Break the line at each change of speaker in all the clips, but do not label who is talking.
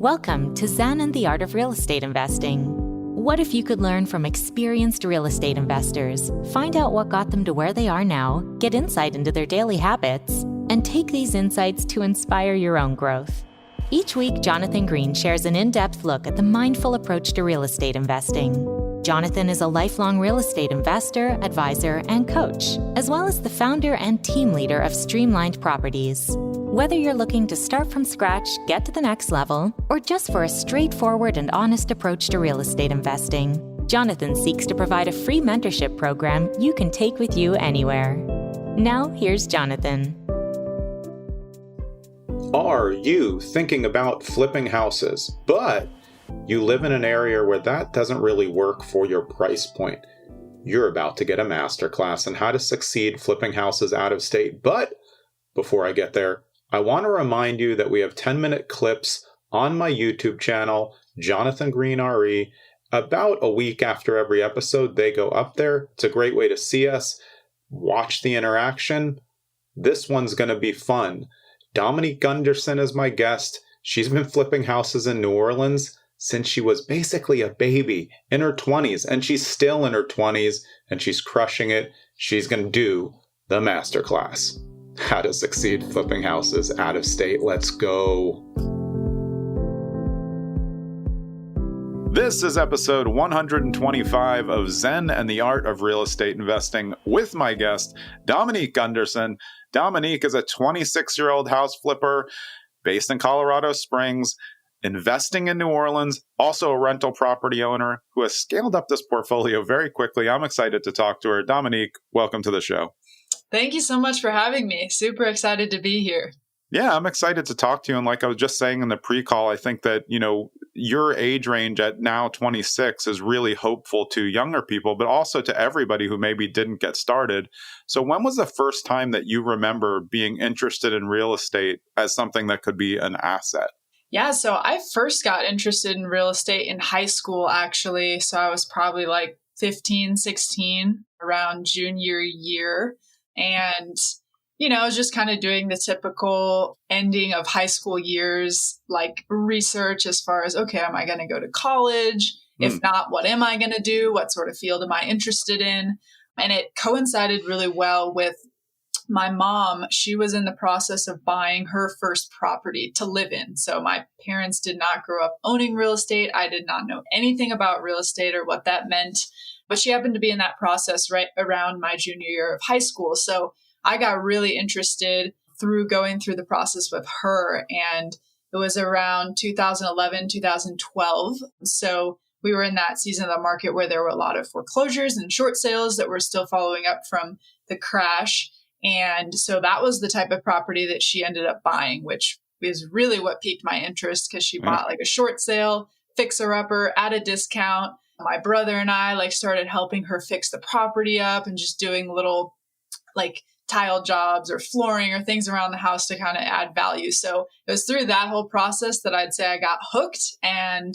Welcome to Zen and the Art of Real Estate Investing. What if you could learn from experienced real estate investors, find out what got them to where they are now, get insight into their daily habits, and take these insights to inspire your own growth? Each week, Jonathan Green shares an in-depth look at the mindful approach to real estate investing. Jonathan is a lifelong real estate investor, advisor, and coach, as well as the founder and team leader of Streamlined Properties. Whether you're looking to start from scratch, get to the next level, or just for a straightforward and honest approach to real estate investing, Jonathan seeks to provide a free mentorship program you can take with you anywhere. Now, here's Jonathan.
Are you thinking about flipping houses, but you live in an area where that doesn't really work for your price point? You're about to get a masterclass on how to succeed flipping houses out of state. But before I get there, I want to remind you that we have 10-minute clips on my YouTube channel, Jonathan Green RE. About a week after every episode, they go up there. It's a great way to see us, watch the interaction. This one's going to be fun. Dominique Gunderson is my guest. She's been flipping houses in New Orleans since she was basically a baby in her 20s, and she's still in her 20s, and she's crushing it. She's going to do the masterclass. How to succeed flipping houses out of state. Let's go. This is episode 125 of Zen and the Art of Real Estate Investing with my guest, Dominique Gunderson. Dominique is a 26-year-old house flipper based in Colorado Springs, investing in New Orleans, also a rental property owner who has scaled up this portfolio very quickly. I'm excited to talk to her. Dominique, welcome to the show.
Thank you so much for having me. Super excited to be here.
Yeah, I'm excited to talk to you. And like I was just saying in the pre-call, I think that, your age range at now 26 is really hopeful to younger people, but also to everybody who maybe didn't get started. So when was the first time that you remember being interested in real estate as something that could be an asset?
Yeah, so I first got interested in real estate in high school, actually. So I was probably like 15, 16, around junior year. And, I was just kind of doing the typical ending of high school years, like research as far as, okay, am I going to go to college? If not, what am I going to do? What sort of field am I interested in? And it coincided really well with my mom. She was in the process of buying her first property to live in. So my parents did not grow up owning real estate. I did not know anything about real estate or what that meant. But she happened to be in that process right around my junior year of high school. So I got really interested through going through the process with her. And it was around 2011, 2012. So we were in that season of the market where there were a lot of foreclosures and short sales that were still following up from the crash. And so that was the type of property that she ended up buying, which is really what piqued my interest because she bought like a short sale, fixer-upper at a discount. My brother and I started helping her fix the property up and just doing little tile jobs or flooring or things around the house to kind of add value. So it was through that whole process that I'd say I got hooked and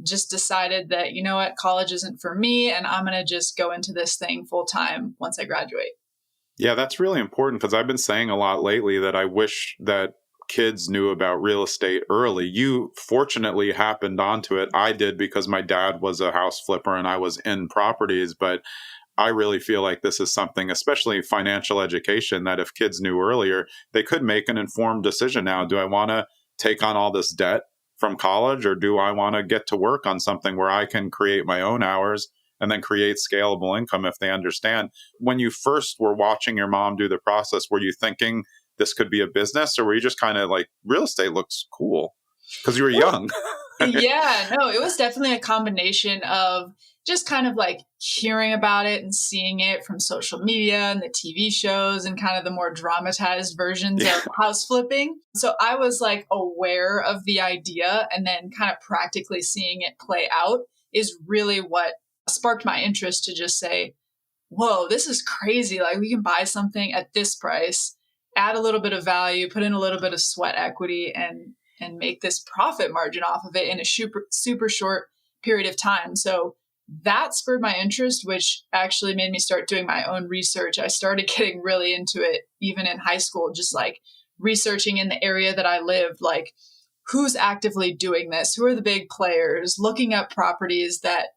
just decided that, college isn't for me and I'm going to just go into this thing full time once I graduate.
Yeah, that's really important because I've been saying a lot lately that I wish that kids knew about real estate early. You fortunately happened onto it. I did because my dad was a house flipper and I was in properties, but I really feel like this is something, especially financial education, that if kids knew earlier, they could make an informed decision now. Do I want to take on all this debt from college or do I want to get to work on something where I can create my own hours and then create scalable income if they understand? When you first were watching your mom do the process, were you thinking this could be a business or were you just kind of like, real estate looks cool because you were young?
Yeah, no, it was definitely a combination of just kind of like hearing about it and seeing it from social media and the TV shows and kind of the more dramatized versions of house flipping. So I was aware of the idea and then kind of practically seeing it play out is really what sparked my interest to just say, whoa, this is crazy. We can buy something at this price, add a little bit of value, put in a little bit of sweat equity and make this profit margin off of it in a super short period of time. So that spurred my interest, which actually made me start doing my own research. I started getting really into it, even in high school, just researching in the area that I lived, who's actively doing this? Who are the big players? Looking at properties that,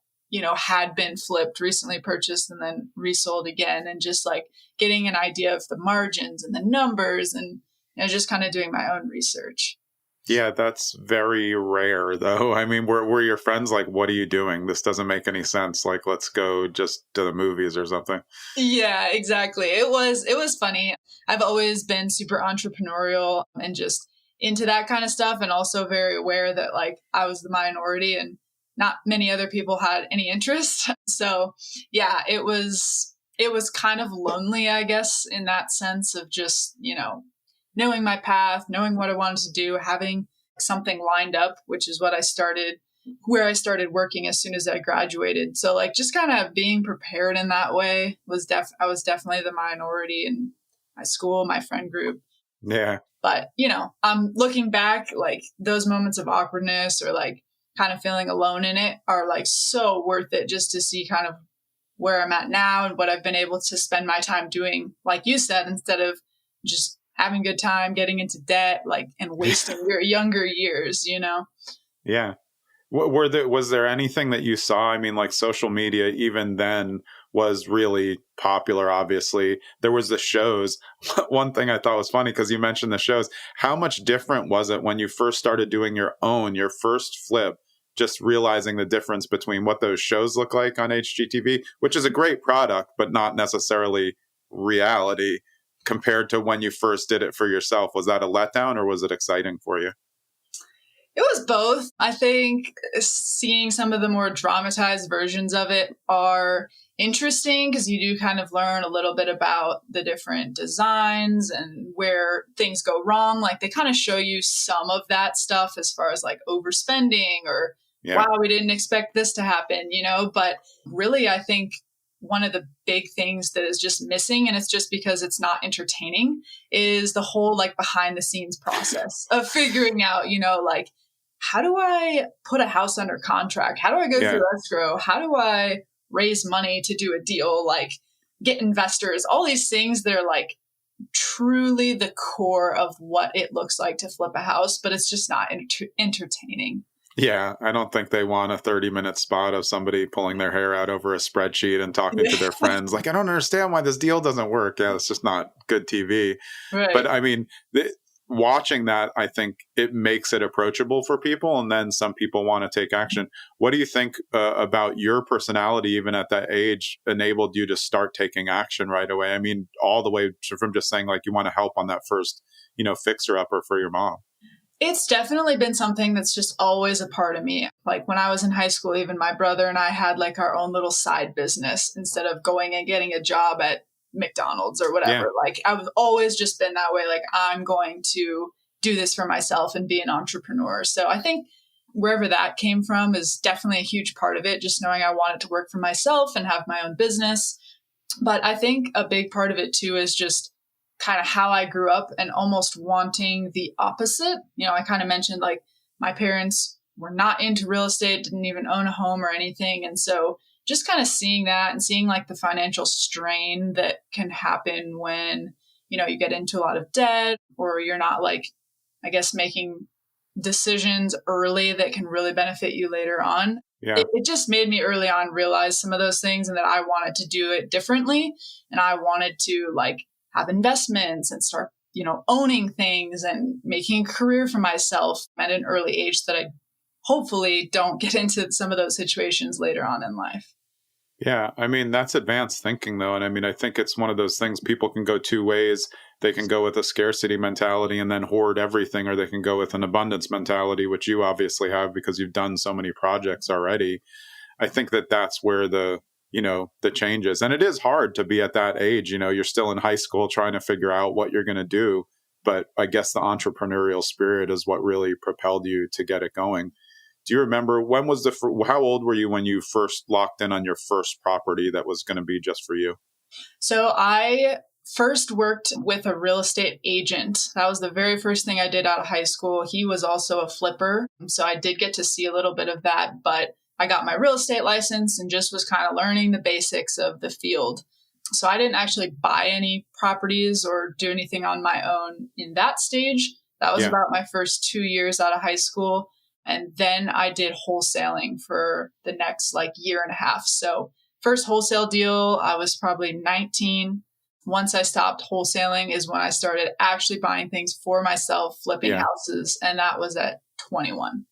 had been flipped, recently purchased, and then resold again, and just like getting an idea of the margins and the numbers, and just kind of doing my own research.
Yeah, that's very rare, though. I mean, were your friends like, what are you doing? This doesn't make any sense. Like, let's go just to the movies or something.
Yeah, exactly. It was funny. I've always been super entrepreneurial and just into that kind of stuff, and also very aware that like I was the minority and not many other people had any interest. So yeah, it was kind of lonely, I guess, in that sense of just, knowing my path, knowing what I wanted to do, having something lined up, which is where I started working as soon as I graduated. So like just kind of being prepared in that way I was definitely the minority in my school, my friend group.
Yeah.
But, I'm looking back, like those moments of awkwardness or like kind of feeling alone in it are like so worth it, just to see kind of where I'm at now and what I've been able to spend my time doing, like you said, instead of just having a good time, getting into debt, like, and wasting your younger years,
Yeah. Was there anything that you saw? I mean, like social media, even then, was really popular, obviously. There was the shows. One thing I thought was funny, because you mentioned the shows, how much different was it when you first started doing your first flip, just realizing the difference between what those shows look like on HGTV, which is a great product, but not necessarily reality, compared to when you first did it for yourself? Was that a letdown, or was it exciting for you?
It was both. I think seeing some of the more dramatized versions of it are interesting, because you do kind of learn a little bit about the different designs and where things go wrong. Like they kind of show you some of that stuff as far as like overspending or, wow, we didn't expect this to happen, but really I think one of the big things that is just missing, and it's just because it's not entertaining, is the whole like behind the scenes process of figuring out, like, how do I put a house under contract? How do I go through escrow? How do I raise money to do a deal? Like get investors, all these things that are like truly the core of what it looks like to flip a house, but it's just not entertaining.
Yeah, I don't think they want a 30-minute spot of somebody pulling their hair out over a spreadsheet and talking to their friends. Like, I don't understand why this deal doesn't work. Yeah, it's just not good TV.
Right.
But I mean, watching that, I think it makes it approachable for people. And then some people want to take action. What do you think about your personality, even at that age, enabled you to start taking action right away? I mean, all the way from just saying like you want to help on that first, fixer-upper for your mom.
It's definitely been something that's just always a part of me. Like when I was in high school, even my brother and I had like our own little side business instead of going and getting a job at McDonald's or whatever. Yeah. Like I've always just been that way. Like I'm going to do this for myself and be an entrepreneur. So I think wherever that came from is definitely a huge part of it. Just knowing I wanted to work for myself and have my own business. But I think a big part of it too is just kind of how I grew up and almost wanting the opposite. I kind of mentioned like my parents were not into real estate, didn't even own a home or anything. And so just kind of seeing that and seeing like the financial strain that can happen when, you get into a lot of debt, or you're not like, I guess, making decisions early that can really benefit you later on. Yeah. It just made me early on realize some of those things, and that I wanted to do it differently. And I wanted to like have investments and start, owning things and making a career for myself at an early age, that I hopefully don't get into some of those situations later on in life.
Yeah. I mean, that's advanced thinking though. And I mean, I think it's one of those things, people can go two ways. They can go with a scarcity mentality and then hoard everything, or they can go with an abundance mentality, which you obviously have because you've done so many projects already. I think that that's where the changes. And it is hard to be at that age. You're still in high school trying to figure out what you're going to do. But I guess the entrepreneurial spirit is what really propelled you to get it going. Do you remember how old were you when you first locked in on your first property that was going to be just for you?
So I first worked with a real estate agent. That was the very first thing I did out of high school. He was also a flipper. So I did get to see a little bit of that, but I got my real estate license and just was kind of learning the basics of the field. So I didn't actually buy any properties or do anything on my own in that stage. That was
Yeah.
about my first 2 years out of high school. And then I did wholesaling for the next like year and a half. So first wholesale deal, I was probably 19. Once I stopped wholesaling is when I started actually buying things for myself, flipping
Yeah.
houses. And that was at 21.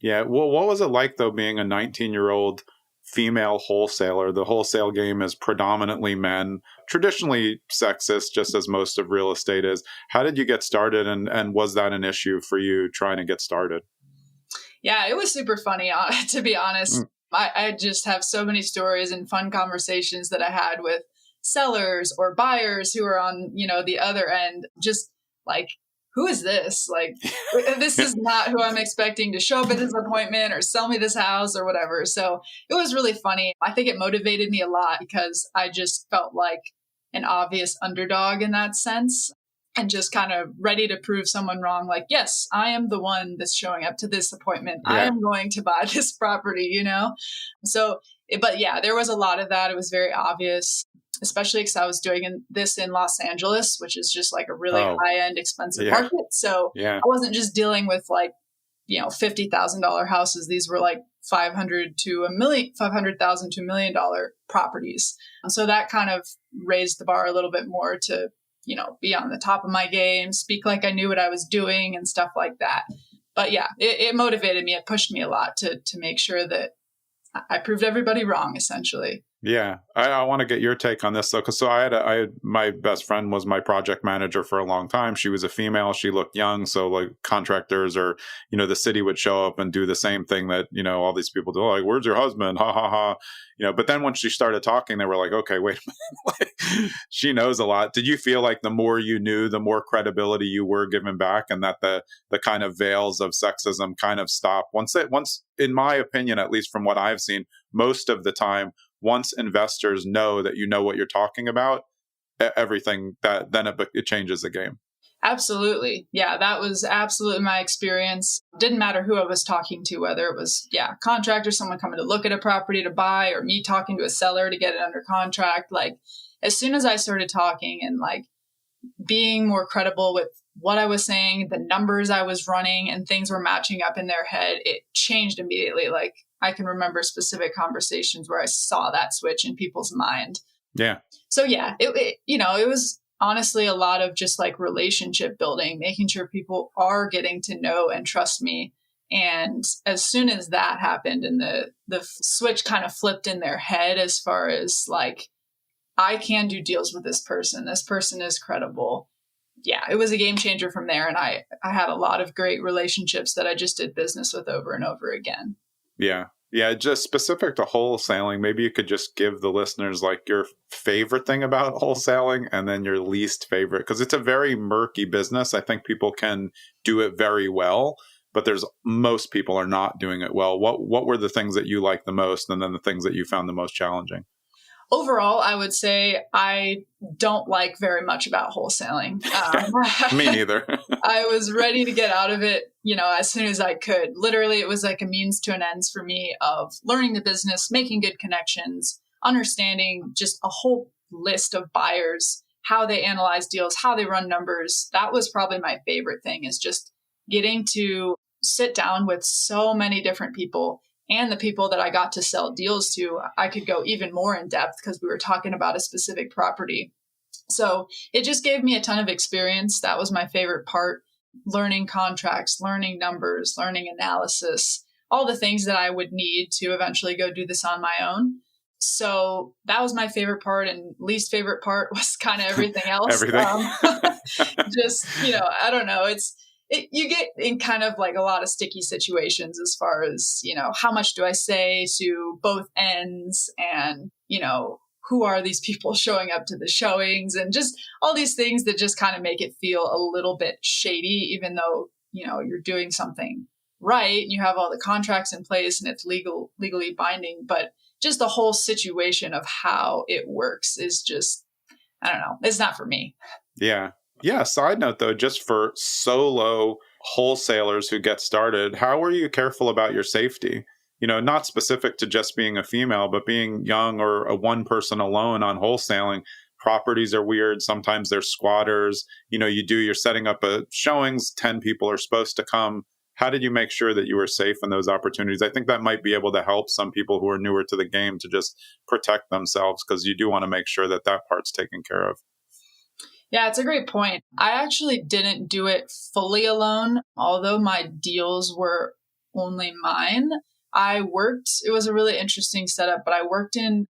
Yeah. Well, what was it like, though, being a 19-year-old female wholesaler? The wholesale game is predominantly men, traditionally sexist, just as most of real estate is. How did you get started? And was that an issue for you trying to get started?
Yeah, it was super funny, to be honest. I just have so many stories and fun conversations that I had with sellers or buyers who are on, the other end, just like, who is this? Like, this is not who I'm expecting to show up at this appointment or sell me this house or whatever. So it was really funny. I think it motivated me a lot because I just felt like an obvious underdog in that sense and just kind of ready to prove someone wrong. Like, yes, I am the one that's showing up to this appointment. I am going to buy this property, So, but yeah, there was a lot of that. It was very obvious, especially because I was doing this in Los Angeles, which is just like a really high-end, expensive market. So I wasn't just dealing with like, $50,000 houses. These were like $500,000 to $1 million properties. And so that kind of raised the bar a little bit more to, be on the top of my game, speak like I knew what I was doing and stuff like that. But yeah, it motivated me. It pushed me a lot to make sure that I proved everybody wrong, essentially.
Yeah, I want to get your take on this though, because I had my best friend was my project manager for a long time. She was a female. She looked young, so like contractors or the city would show up and do the same thing that all these people do. Like, where's your husband? Ha ha ha. But then when she started talking, they were like, okay, wait a minute. Like, she knows a lot. Did you feel like the more you knew, the more credibility you were given back, and that the kind of veils of sexism kind of stopped once, in my opinion, at least from what I've seen, most of the time. Once investors know that you know what you're talking about, everything then it changes the game.
Absolutely. Yeah, that was absolutely my experience. Didn't matter who I was talking to, whether it was, a contractor, someone coming to look at a property to buy, or me talking to a seller to get it under contract. Like, as soon as I started talking and like being more credible with what I was saying, the numbers I was running, and things were matching up in their head, it changed immediately. Like, I can remember specific conversations where I saw that switch in people's mind.
Yeah.
So yeah, it was honestly a lot of just like relationship building, making sure people are getting to know and trust me. And as soon as that happened and the switch kind of flipped in their head as far as like, I can do deals with this person is credible. Yeah, it was a game changer from there. And I had a lot of great relationships that I just did business with over and over again.
Yeah. Yeah. Just specific to wholesaling, maybe you could just give the listeners like your favorite thing about wholesaling and then your least favorite, because it's a very murky business. I think people can do it very well, but most people are not doing it well. What were the things that you liked the most, and then the things that you found the most challenging?
Overall, I would say I don't like very much about wholesaling.
Me neither.
I was ready to get out of it, as soon as I could. Literally, it was like a means to an ends for me of learning the business, making good connections, understanding just a whole list of buyers, how they analyze deals, how they run numbers. That was probably my favorite thing, is just getting to sit down with so many different people. And the people that I got to sell deals to, I could go even more in depth because we were talking about a specific property. So it just gave me a ton of experience. That was my favorite part. Learning contracts, learning numbers, learning analysis, all the things that I would need to eventually go do this on my own. So that was my favorite part, and least favorite part was kind of everything else. Just, I don't know. You get in kind of like a lot of sticky situations as far as, how much do I say to both ends, and, who are these people showing up to the showings, and just all these things that just kind of make it feel a little bit shady, even though, you're doing something right. You have all the contracts in place and it's legally binding, but just the whole situation of how it works is just, I don't know. It's not for me.
Yeah. Yeah. Side note, though, just for solo wholesalers who get started, how are you careful about your safety? Not specific to just being a female, but being young or a one person alone on wholesaling. properties are weird. Sometimes they're squatters. You're setting up showings, 10 people are supposed to come. How did you make sure that you were safe in those opportunities? I think that might be able to help some people who are newer to the game to just protect themselves, because you do want to make sure that part's taken care of.
Yeah, it's a great point. I actually didn't do it fully alone, although my deals were only mine. It was a really interesting setup, but it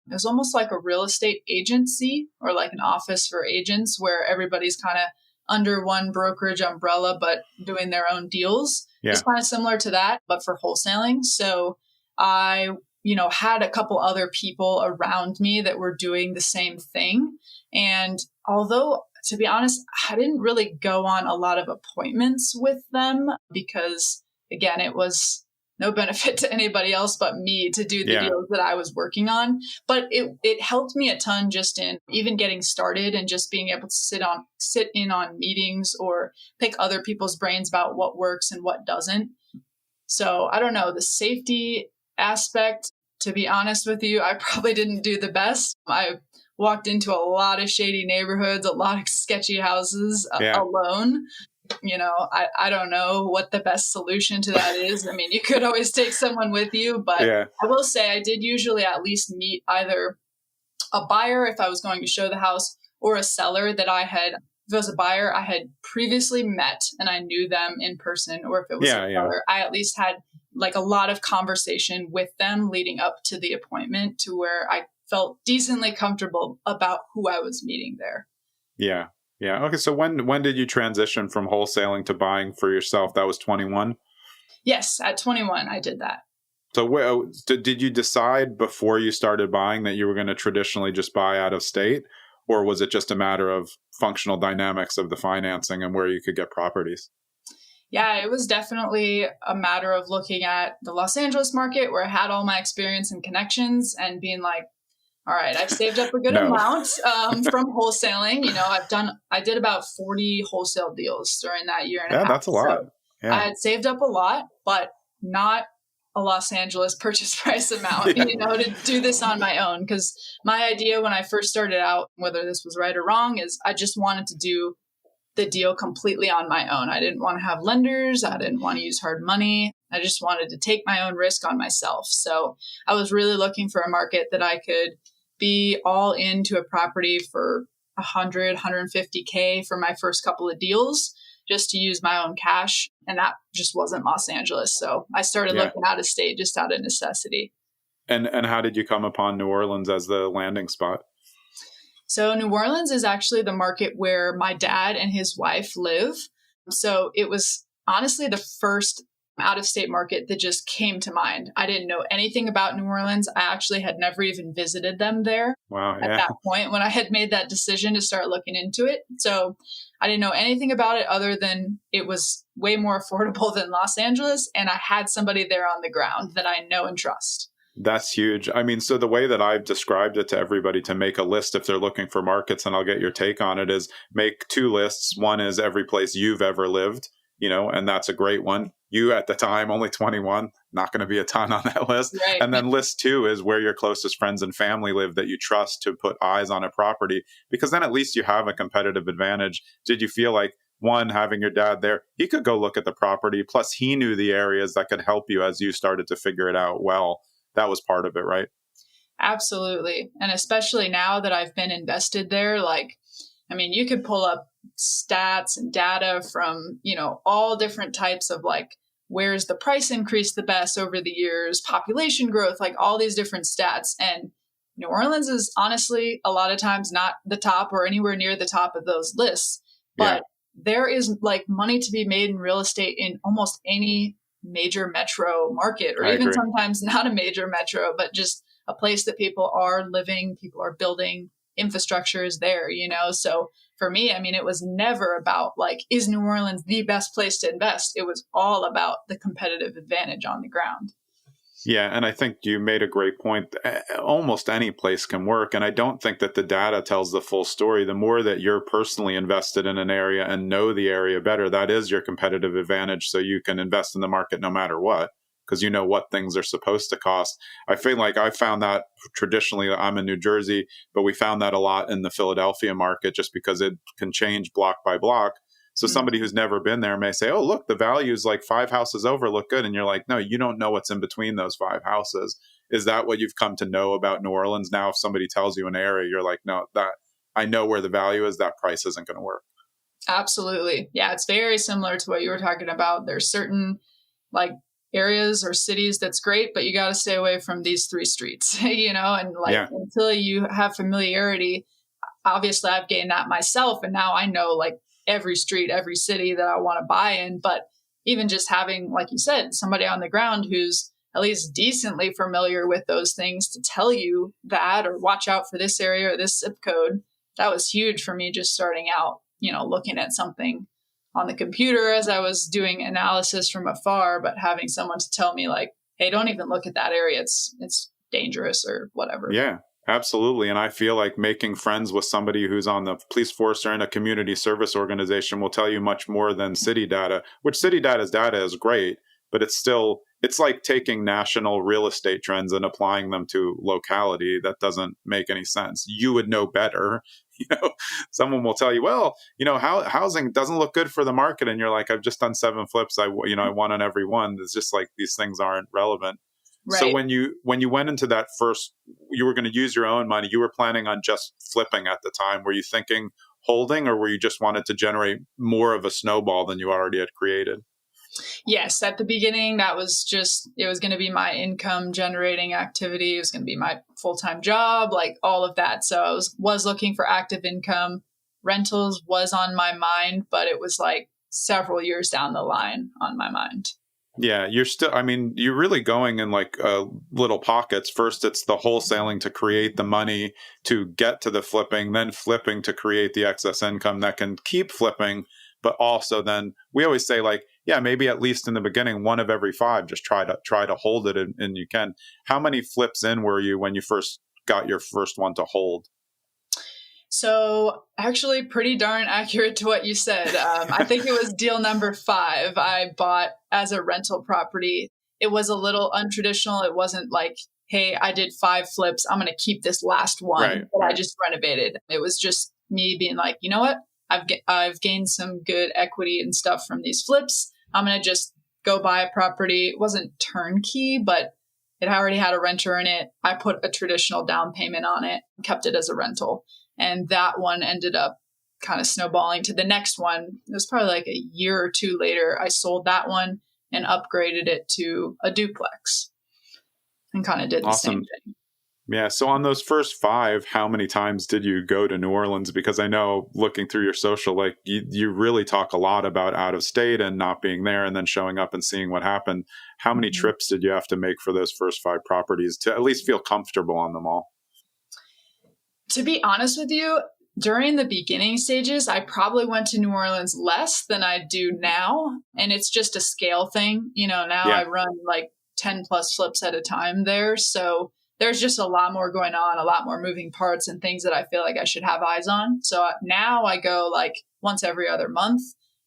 was almost like a real estate agency or like an office for agents where everybody's kind of under one brokerage umbrella, but doing their own deals. Yeah. It's kind of similar to that, but for wholesaling. So I, had a couple other people around me that were doing the same thing. And although, to be honest, I didn't really go on a lot of appointments with them because, again, it was no benefit to anybody else but me to do the deals that I was working on. But it helped me a ton just in even getting started and just being able to sit in on meetings or pick other people's brains about what works and what doesn't. So I don't know, the safety aspect, to be honest with you, I probably didn't do the best. I walked into a lot of shady neighborhoods, a lot of sketchy houses alone. I don't know what the best solution to that is. I mean, you could always take someone with you, but I will say I did usually at least meet either a buyer if I was going to show the house or a seller that if it was a buyer I had previously met and I knew them in person, or if it was a seller, I at least had like a lot of conversation with them leading up to the appointment to where I felt decently comfortable about who I was meeting there. Yeah.
Yeah. Okay. So when did you transition from wholesaling to buying for yourself? That was 21?
Yes. At 21, I did that.
So did you decide before you started buying that you were going to traditionally just buy out of state? Or was it just a matter of functional dynamics of the financing and where you could get properties?
Yeah, it was definitely a matter of looking at the Los Angeles market where I had all my experience and connections and being like, all right, I've saved up a good amount from wholesaling. I did about 40 wholesale deals during that year and a half.
Yeah, that's a lot.
So I had saved up a lot, but not a Los Angeles purchase price amount, to do this on my own. Because my idea when I first started out, whether this was right or wrong, is I just wanted to do the deal completely on my own. I didn't want to have lenders. I didn't want to use hard money. I just wanted to take my own risk on myself. So I was really looking for a market that I could be all into a property for 100, 150K for my first couple of deals, just to use my own cash. And that just wasn't Los Angeles. So I started looking out of state just out of necessity.
And how did you come upon New Orleans as the landing spot?
So New Orleans is actually the market where my dad and his wife live. So it was honestly the first out-of-state market that just came to mind. I didn't know anything about New Orleans. I actually had never even visited them there at that point when I had made that decision to start looking into it. So I didn't know anything about it other than it was way more affordable than Los Angeles. And I had somebody there on the ground that I know and trust.
That's huge. I mean, so the way that I've described it to everybody to make a list if they're looking for markets, and I'll get your take on it, is make two lists. One is every place you've ever lived, and that's a great one. You at the time, only 21, not going to be a ton on that list.
Right.
And then list two is where your closest friends and family live that you trust to put eyes on a property, because then at least you have a competitive advantage. Did you feel like, one, having your dad there, he could go look at the property, plus he knew the areas that could help you as you started to figure it out well? That was part of it, right?
Absolutely. And especially now that I've been invested there, you could pull up stats and data from, all different types of where's the price increase the best over the years, population growth, all these different stats. And New Orleans is honestly a lot of times not the top or anywhere near the top of those lists. But there is money to be made in real estate in almost any major metro market, or even sometimes not a major metro, but just a place that people are living, people are building, infrastructure is there, So for me, it was never about is New Orleans the best place to invest? It was all about the competitive advantage on the ground.
Yeah. And I think you made a great point. Almost any place can work. And I don't think that the data tells the full story. The more that you're personally invested in an area and know the area better, that is your competitive advantage. So you can invest in the market no matter what. because you know what things are supposed to cost. I feel like I found that traditionally, I'm in New Jersey, but we found that a lot in the Philadelphia market just because it can change block by block. So somebody who's never been there may say, oh, look, the values like 5 houses over look good. And you're like, no, you don't know what's in between those 5 houses. Is that what you've come to know about New Orleans now? If somebody tells you an area, you're like, no, that I know where the value is, that price isn't going to work.
Absolutely. Yeah, it's very similar to what you were talking about. There's certain like areas or cities that's great, but you got to stay away from these 3 streets, and until you have familiarity, obviously I've gained that myself. And now I know like every street, every city that I want to buy in. But even just having, like you said, somebody on the ground who's at least decently familiar with those things to tell you that, or watch out for this area or this zip code, that was huge for me just starting out, looking at something on the computer as I was doing analysis from afar, but having someone to tell me like, hey, don't even look at that area. It's dangerous or whatever.
Yeah. Absolutely. And I feel like making friends with somebody who's on the police force or in a community service organization will tell you much more than city data, which city data is great, but it's like taking national real estate trends and applying them to locality. That doesn't make any sense. You would know better. Someone will tell you, well, housing doesn't look good for the market. And you're like, I've just done 7 flips. I won on every one. It's just like these things aren't relevant. Right. So when you went into that first, you were going to use your own money, you were planning on just flipping at the time. Were you thinking holding, or were you just wanted to generate more of a snowball than you already had created?
Yes. At the beginning, it was going to be my income generating activity. It was going to be my full-time job, like all of that. So I was looking for active income. Rentals was on my mind, but it was like several years down the line on my mind.
Yeah, you're really going in like little pockets. First, it's the wholesaling to create the money to get to the flipping, then flipping to create the excess income that can keep flipping. But also then we always say like, yeah, maybe at least in the beginning, 1 of every 5, just try to hold it and you can. How many flips in were you when you first got your first one to hold?
So actually pretty darn accurate to what you said. I think it was deal number 5 I bought as a rental property. It was a little untraditional. It wasn't like, hey, I did 5 flips. I'm going to keep this last one that I just renovated. It was just me being like, you know what? I've gained some good equity and stuff from these flips. I'm going to just go buy a property. It wasn't turnkey, but it already had a renter in it. I put a traditional down payment on it, kept it as a rental. And that one ended up kind of snowballing to the next one. It was probably like a year or 2 later. I sold that one and upgraded it to a duplex and kind of did the same thing.
Yeah. So on those first 5, how many times did you go to New Orleans? Because I know looking through your social, like you really talk a lot about out of state and not being there and then showing up and seeing what happened. How many trips did you have to make for those first 5 properties to at least feel comfortable on them all?
To be honest with you, during the beginning stages, I probably went to New Orleans less than I do now. And it's just a scale thing. I run like 10 plus flips at a time there. So there's just a lot more going on, a lot more moving parts and things that I feel like I should have eyes on. So now I go like once every other month.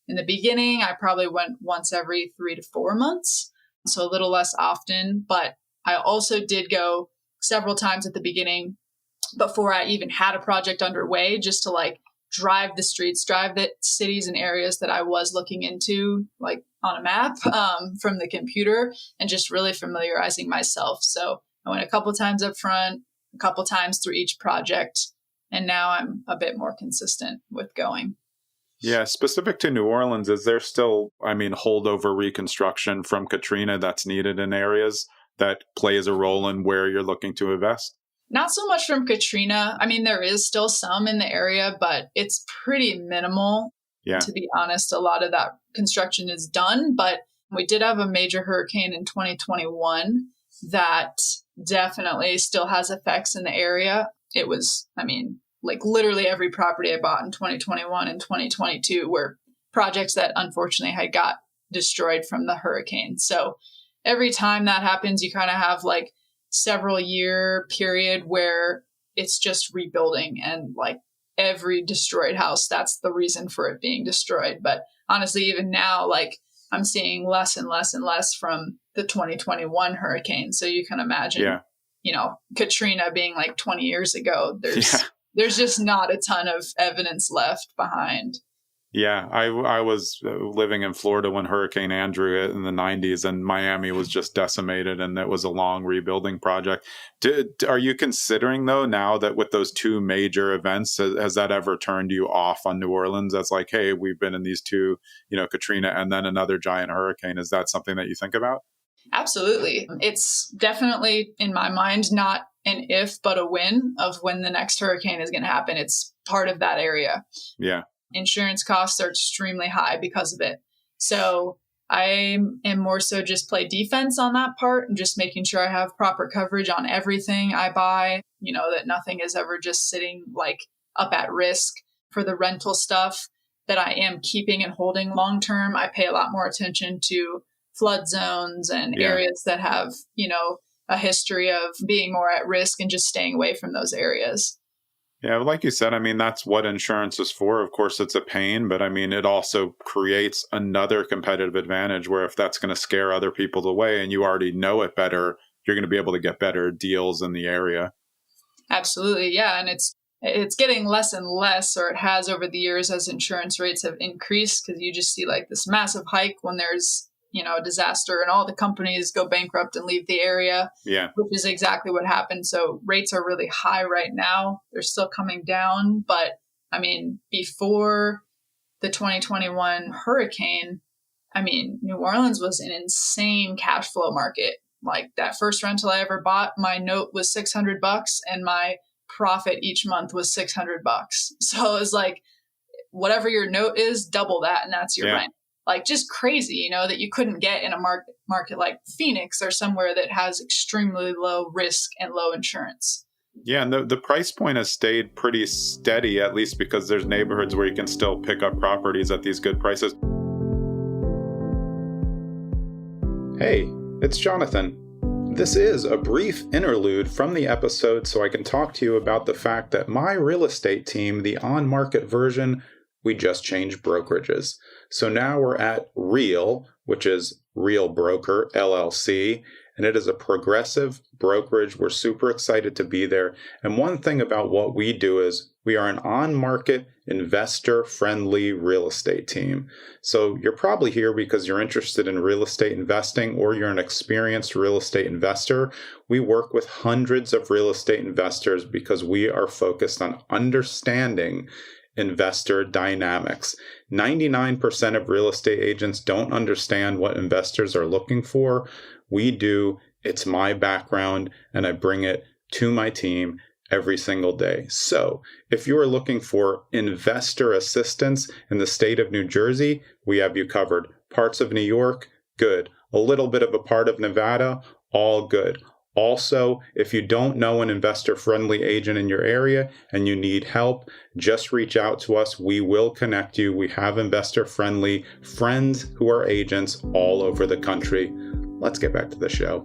In the beginning, I probably went once every 3 to 4 months. So a little less often. But I also did go several times at the beginning before I even had a project underway, just to like drive the streets, drive the cities and areas that I was looking into, like on a map from the computer, and just really familiarizing myself. So I went a couple times up front, a couple times through each project, and now I'm a bit more consistent with going.
Yeah, specific to New Orleans, is there still, holdover reconstruction from Katrina that's needed in areas that plays a role in where you're looking to invest?
Not so much from Katrina. There is still some in the area, but it's pretty minimal. Yeah. To be honest, a lot of that construction is done, but we did have a major hurricane in 2021 that definitely still has effects in the area. It was, like literally every property I bought in 2021 and 2022 were projects that unfortunately had got destroyed from the hurricane. So every time that happens, you kind of have like several year period where it's just rebuilding, and like every destroyed house, that's the reason for it being destroyed. But honestly, even now, like I'm seeing less and less and less from the 2021 hurricane. So you can imagine, Katrina being like 20 years ago, there's just not a ton of evidence left behind.
Yeah, I was living in Florida when Hurricane Andrew hit in the 90s, and Miami was just decimated, and it was a long rebuilding project. Are you considering, though, now that with those two major events, has that ever turned you off on New Orleans as like, hey, we've been in these two, Katrina and then another giant hurricane? Is that something that you think about?
Absolutely. It's definitely, in my mind, not an if, but a when of when the next hurricane is going to happen. It's part of that area.
Yeah.
Insurance costs are extremely high because of it. So I am more so just play defense on that part and just making sure I have proper coverage on everything I buy, that nothing is ever just sitting like up at risk. For the rental stuff that I am keeping and holding long term, I pay a lot more attention to flood zones and areas that have, a history of being more at risk and just staying away from those areas.
Yeah, like you said, that's what insurance is for. Of course, it's a pain, but it also creates another competitive advantage where if that's going to scare other people away and you already know it better, you're going to be able to get better deals in the area.
Absolutely. Yeah. And it's getting less and less, or it has over the years as insurance rates have increased, because you just see like this massive hike when there's, a disaster and all the companies go bankrupt and leave the area, which is exactly what happened. So rates are really high right now. They're still coming down. But before the 2021 hurricane, New Orleans was an insane cash flow market. Like that first rental I ever bought, my note was $600 and my profit each month was $600. So it was like, whatever your note is, double that, and that's your rent. Like just crazy, that you couldn't get in a market like Phoenix or somewhere that has extremely low risk and low insurance.
Yeah, and the price point has stayed pretty steady, at least because there's neighborhoods where you can still pick up properties at these good prices. Hey, it's Jonathan. This is a brief interlude from the episode so I can talk to you about the fact that my real estate team, the on-market version, we just changed brokerages. So now we're at Real, which is Real Broker, LLC, and it is a progressive brokerage. We're super excited to be there. And one thing about what we do is we are an on-market, investor-friendly real estate team. So you're probably here because you're interested in real estate investing or you're an experienced real estate investor. We work with hundreds of real estate investors because we are focused on understanding investor dynamics. 99% of real estate agents don't understand what investors are looking for. We do. It's my background, and I bring it to my team every single day. So if you are looking for investor assistance in the state of New Jersey, we have you covered. Parts of New York, good. A little bit of a part of Nevada, all good. Also, if you don't know an investor-friendly agent in your area and you need help, just reach out to us. We will connect you. We have investor-friendly friends who are agents all over the country. Let's get back to the show.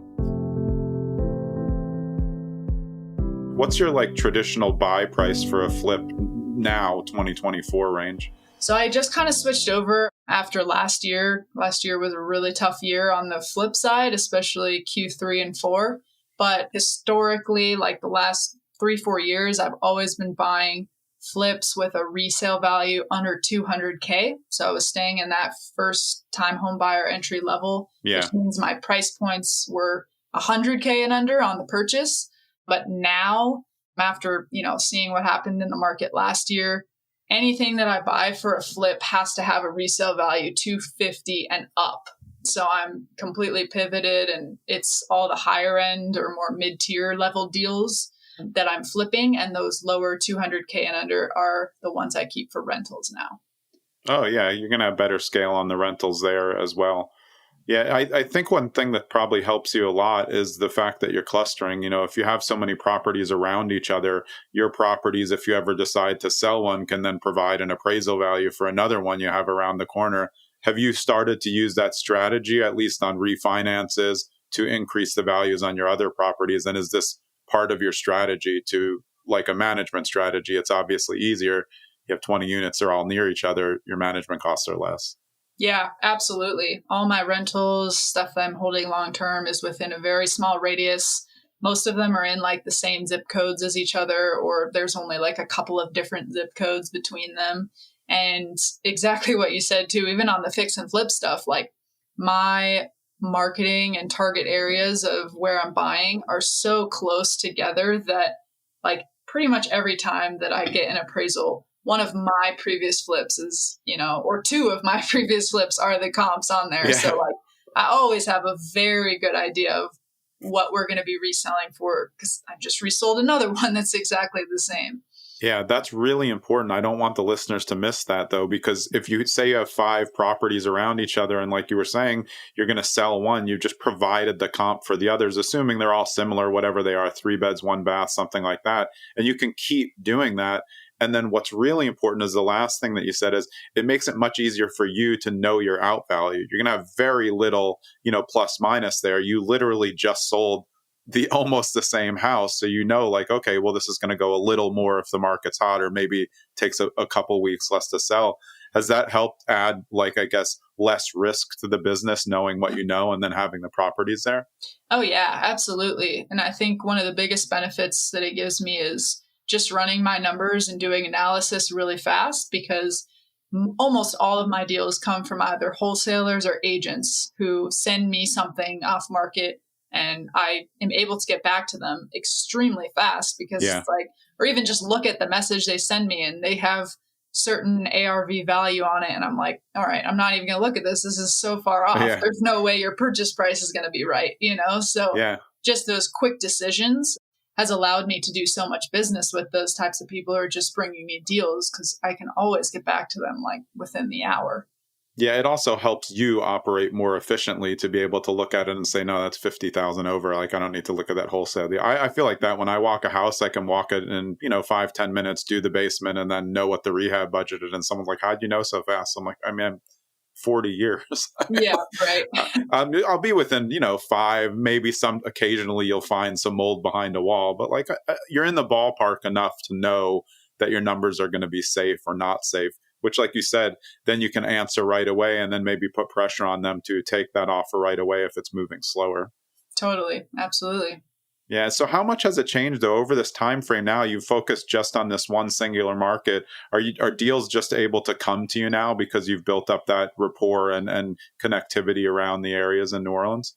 What's your traditional buy price for a flip now, 2024 range?
So I just kind of switched over after last year. Last year was a really tough year on the flip side, especially Q3 and 4. But historically, like the last 3-4 years, I've always been buying flips with a resale value under $200K. So I was staying in that first time home buyer entry level, which means my price points were $100K and under on the purchase. But now, after seeing what happened in the market last year, anything that I buy for a flip has to have a resale value $250 and up. So I'm completely pivoted, and it's all the higher end or more mid-tier level deals that I'm flipping. And those lower $200K and under are the ones I keep for rentals now.
Oh, yeah. You're going to have better scale on the rentals there as well. Yeah, I think one thing that probably helps you a lot is the fact that you're clustering. If you have so many properties around each other, your properties, if you ever decide to sell one, can then provide an appraisal value for another one you have around the corner. Have you started to use that strategy, at least on refinances, to increase the values on your other properties? And is this part of your strategy to, like a management strategy? It's obviously easier. You have 20 units, they're all near each other. Your management costs are less.
Yeah, absolutely. All my rentals, stuff that I'm holding long term, is within a very small radius. Most of them are in like the same zip codes as each other, or there's only like a couple of different zip codes between them. And exactly what you said too, even on the fix and flip stuff, like my marketing and target areas of where I'm buying are so close together that like pretty much every time that I get an appraisal, one of my previous flips is, or two of my previous flips are the comps on there.
Yeah.
So like I always have a very good idea of what we're going to be reselling for, because I just resold another one that's exactly the same.
Yeah, that's really important. I don't want the listeners to miss that, though, because if you say you have 5 properties around each other, and like you were saying, you're going to sell one, you've just provided the comp for the others, assuming they're all similar, whatever they are, 3 beds, 1 bath, something like that. And you can keep doing that. And then what's really important is the last thing that you said is it makes it much easier for you to know your out value. You're going to have very little, plus minus there. You literally just sold almost the same house. So like, okay, well, this is going to go a little more if the market's hot, or maybe takes a couple weeks less to sell. Has that helped add, like, I guess, less risk to the business, knowing what you know and then having the properties there?
Oh, yeah, absolutely. And I think one of the biggest benefits that it gives me is just running my numbers and doing analysis really fast, because almost all of my deals come from either wholesalers or agents who send me something off market, and I am able to get back to them extremely fast, because it's like, or even just look at the message they send me and they have certain ARV value on it. And I'm like, all right, I'm not even going to look at this. This is so far off.
Yeah.
There's no way your purchase price is going to be right. So just those quick decisions has allowed me to do so much business with those types of people who are just bringing me deals, because I can always get back to them like within the hour.
Yeah, it also helps you operate more efficiently to be able to look at it and say, no, that's 50,000 over. Like, I don't need to look at that wholesale deal. I feel like that when I walk a house, I can walk it in, 5-10 minutes, do the basement, and then know what the rehab budgeted. And someone's like, how'd you know so fast? I'm like, 40 years.
Yeah, right.
I'll be within, 5, maybe occasionally you'll find some mold behind a wall, but like you're in the ballpark enough to know that your numbers are going to be safe or not safe, which, like you said, then you can answer right away and then maybe put pressure on them to take that offer right away if it's moving slower.
Totally. Absolutely.
Yeah. So how much has it changed though over this time frame? Now you focus just on this one singular market. Are deals just able to come to you now because you've built up that rapport and connectivity around the areas in New Orleans?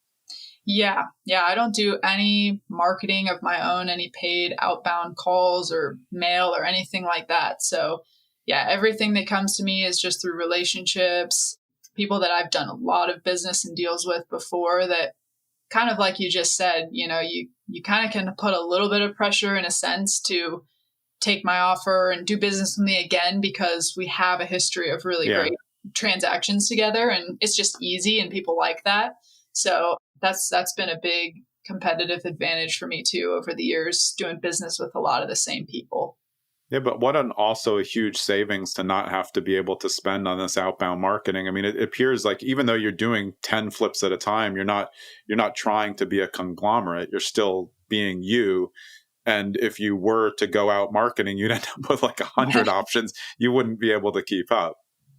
Yeah. I don't do any marketing of my own, any paid outbound calls or mail or anything like that. So yeah, everything that comes to me is just through relationships, people that I've done a lot of business and deals with before, that kind of like you just said, you kind of can put a little bit of pressure in a sense to take my offer and do business with me again, because we have a history of really great transactions together, and it's just easy and people like that. So that's been a big competitive advantage for me too over the years, doing business with a lot of the same people.
Yeah, but what also a huge savings to not have to be able to spend on this outbound marketing. I mean, it appears like even though you're doing 10 flips at a time, you're not trying to be a conglomerate. You're still being you. And if you were to go out marketing, you'd end up with like 100 options. You wouldn't be able to keep up.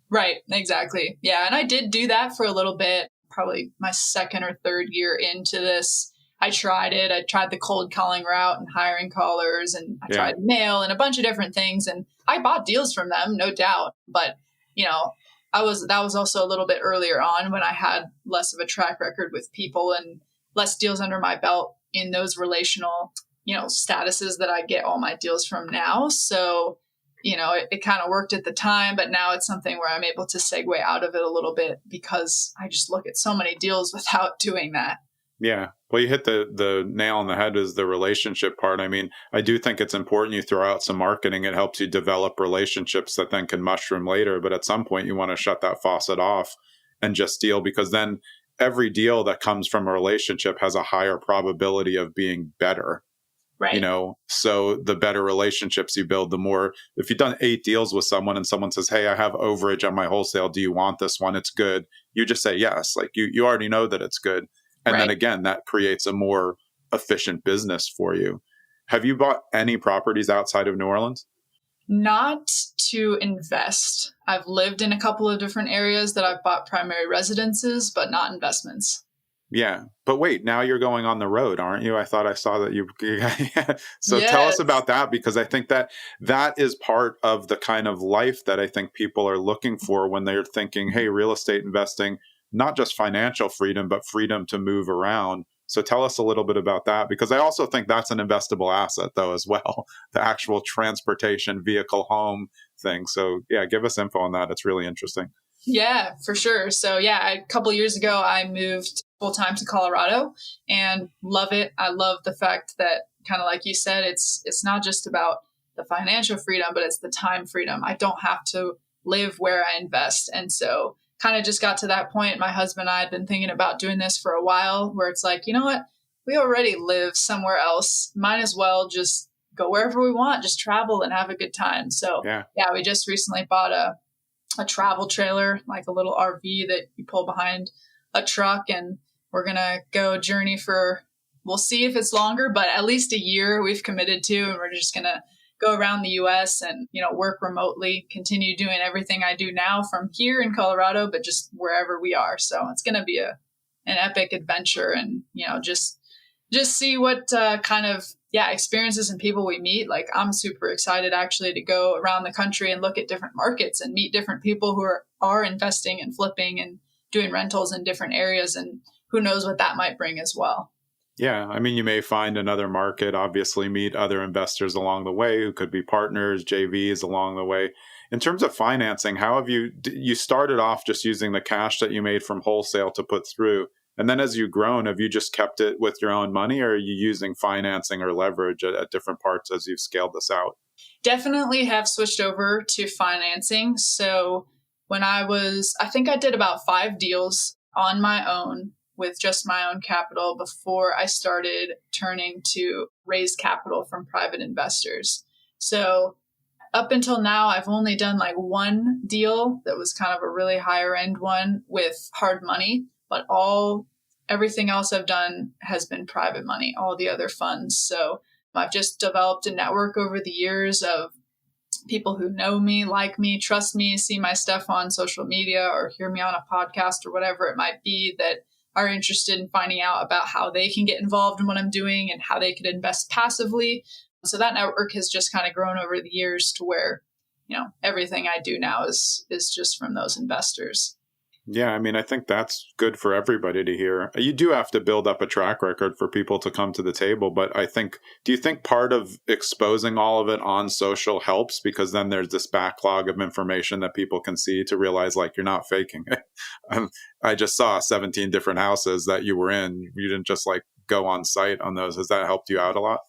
Right, exactly. Yeah, and I did do that for a little bit, probably my second or third year into this. I tried it. I tried the cold calling route and hiring callers, and I tried mail and a bunch of different things. And I bought deals from them, no doubt. But, that was also a little bit earlier on when I had less of a track record with people and less deals under my belt in those relational, statuses that I get all my deals from now. So, it kind of worked at the time, but now it's something where I'm able to segue out of it a little bit because I just look at so many deals without doing that.
Yeah. Well, you hit the nail on the head is the relationship part. I mean, I do think it's important you throw out some marketing. It helps you develop relationships that then can mushroom later. But at some point, you want to shut that faucet off and just deal, because then every deal that comes from a relationship has a higher probability of being better.
Right.
So the better relationships you build, the more, if you've done 8 deals with someone and someone says, hey, I have overage on my wholesale. Do you want this one? It's good. You just say yes. Like you already know that it's good. And then again, that creates a more efficient business for you. Have you bought any properties outside of New Orleans?
Not to invest. I've lived in a couple of different areas that I've bought primary residences, but not investments.
Yeah. But wait, now you're going on the road, aren't you? I thought I saw that you. So tell us
Yes.
about that, because I think that that is part of the kind of life that I think people are looking for when they're thinking, hey, real estate investing, not just financial freedom, but freedom to move around. So tell us a little bit about that, because I also think that's an investable asset, though, as well, the actual transportation, vehicle, home thing. So yeah, give us info on that. It's really interesting.
Yeah, for sure. So yeah, a couple of years ago, I moved full time to Colorado and love it. I love the fact that, kind of like you said, it's not just about the financial freedom, but it's the time freedom. I don't have to live where I invest. And so kind of just got to that point. My husband and I had been thinking about doing this for a while, where it's like, you know what? We already live somewhere else. Might as well just go wherever we want, just travel and have a good time. So
Yeah.
yeah, we just recently bought a travel trailer, like a little RV that you pull behind a truck. And we're going to go journey for, we'll see if it's longer, but at least a year we've committed to. And we're just going to go around the US and, work remotely, continue doing everything I do now from here in Colorado, but just wherever we are. So it's going to be an epic adventure, and, just see what kind of experiences and people we meet. Like, I'm super excited actually to go around the country and look at different markets and meet different people who are investing and flipping and doing rentals in different areas, and who knows what that might bring as well.
Yeah, I mean, you may find another market, obviously meet other investors along the way who could be partners, JVs along the way. In terms of financing, how have you started off just using the cash that you made from wholesale to put through? And then as you've grown, have you just kept it with your own money, or are you using financing or leverage at different parts as you've scaled this out?
Definitely have switched over to financing. So when I think I did about 5 deals on my own with just my own capital before I started turning to raise capital from private investors. So up until now, I've only done like one deal that was kind of a really higher end one with hard money, but everything else I've done has been private money, all the other funds. So I've just developed a network over the years of people who know me, like me, trust me, see my stuff on social media or hear me on a podcast or whatever it might be, that are interested in finding out about how they can get involved in what I'm doing and how they could invest passively. So that network has just kind of grown over the years to where, everything I do now is just from those investors.
Yeah, I mean, I think that's good for everybody to hear. You do have to build up a track record for people to come to the table. But do you think part of exposing all of it on social helps? Because then there's this backlog of information that people can see to realize, like, you're not faking it. I just saw 17 different houses that you were in. You didn't just go on site on those. Has that helped you out a lot?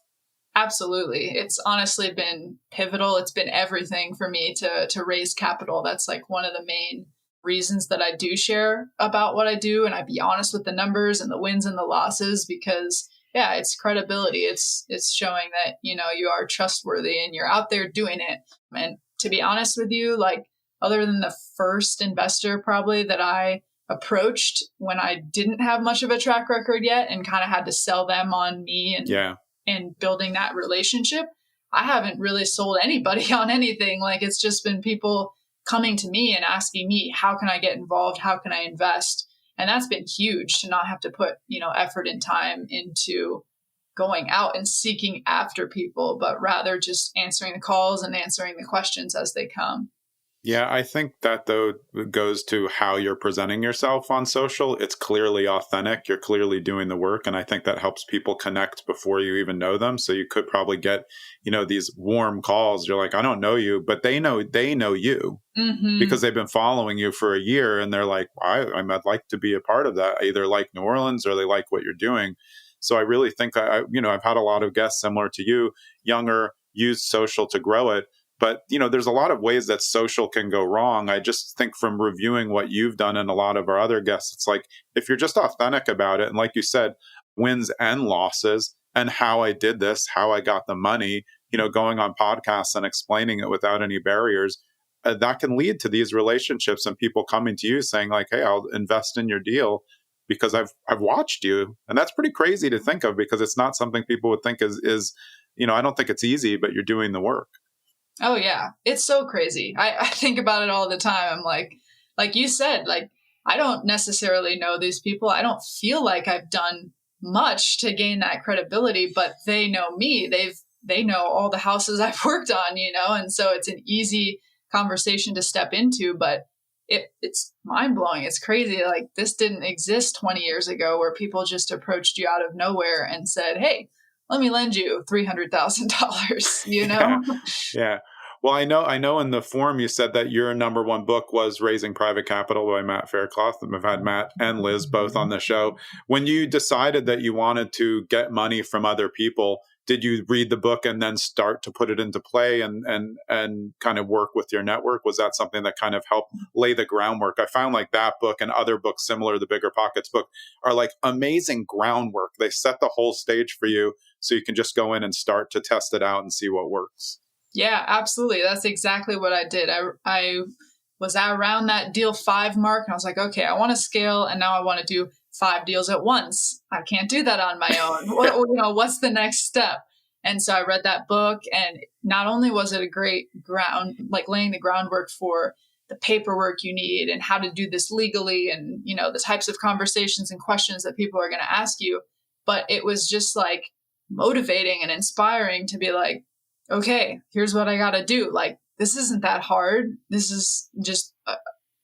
Absolutely. It's honestly been pivotal. It's been everything for me to raise capital. That's like one of the main reasons that I do share about what I do, and I be honest with the numbers and the wins and the losses, because it's credibility. It's showing that, you are trustworthy and you're out there doing it. And to be honest with you, like, other than the first investor probably that I approached when I didn't have much of a track record yet and kind of had to sell them on me and building that relationship, I haven't really sold anybody on anything. Like, it's just been people coming to me and asking me, how can I get involved? How can I invest? And that's been huge, to not have to put, effort and time into going out and seeking after people, but rather just answering the calls and answering the questions as they come.
Yeah, I think that, though, goes to how you're presenting yourself on social. It's clearly authentic. You're clearly doing the work. And I think that helps people connect before you even know them. So you could probably get, these warm calls. You're like, I don't know you, but they know you because they've been following you for a year. And they're like, I'd like to be a part of that. Either like New Orleans or they like what you're doing. So I really think I've had a lot of guests similar to you, younger, use social to grow it. But, there's a lot of ways that social can go wrong. I just think from reviewing what you've done and a lot of our other guests, it's like, if you're just authentic about it, and like you said, wins and losses and how I did this, how I got the money, going on podcasts and explaining it without any barriers, that can lead to these relationships and people coming to you saying like, hey, I'll invest in your deal because I've watched you. And that's pretty crazy to think of, because it's not something people would think is I don't think it's easy, but you're doing the work.
Oh yeah. It's so crazy. I think about it all the time. I'm like you said, like I don't necessarily know these people. I don't feel like I've done much to gain that credibility, but they know me. They know all the houses I've worked on, and so it's an easy conversation to step into, but it's mind blowing. It's crazy. Like this didn't exist 20 years ago where people just approached you out of nowhere and said, "Hey, let me lend you $300,000,
Yeah. Yeah. Well, I know in the forum you said that your number one book was Raising Private Capital by Matt Faircloth. And I've had Matt and Liz both on the show. When you decided that you wanted to get money from other people, did you read the book and then start to put it into play and kind of work with your network? Was that something that kind of helped lay the groundwork? I found like that book and other books similar to the Bigger Pockets book are like amazing groundwork. They set the whole stage for you so you can just go in and start to test it out and see what works.
Yeah, absolutely. That's exactly what I did. I was around that deal 5 mark and I was like, okay, I want to scale and now I want to do 5 deals at once. I can't do that on my own. What's the next step? And so I read that book, and not only was it a great ground, like laying the groundwork for the paperwork you need and how to do this legally and, the types of conversations and questions that people are going to ask you, but it was just like motivating and inspiring to be like, okay, here's what I got to do. Like, this isn't that hard. This is just,